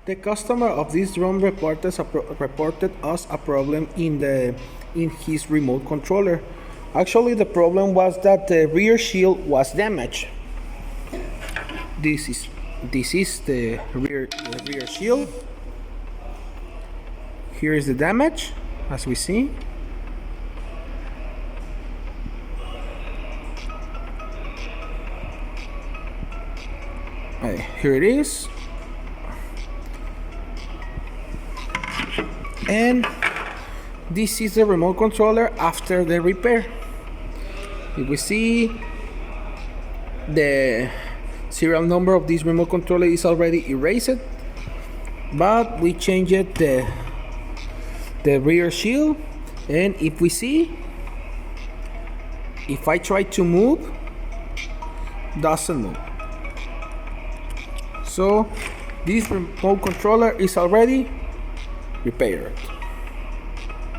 The customer of this drum reported us a problem in his remote controller. Actually, the problem was that the rear shield was damaged. This is the rear shield. Here is the damage, as we see. Here it is. And this is the remote controller after the repair. If we see, the serial number of this remote controller is already erased, but we changed the rear shield, and if we see, if I try to move, doesn't move. So this remote controller is already repaired.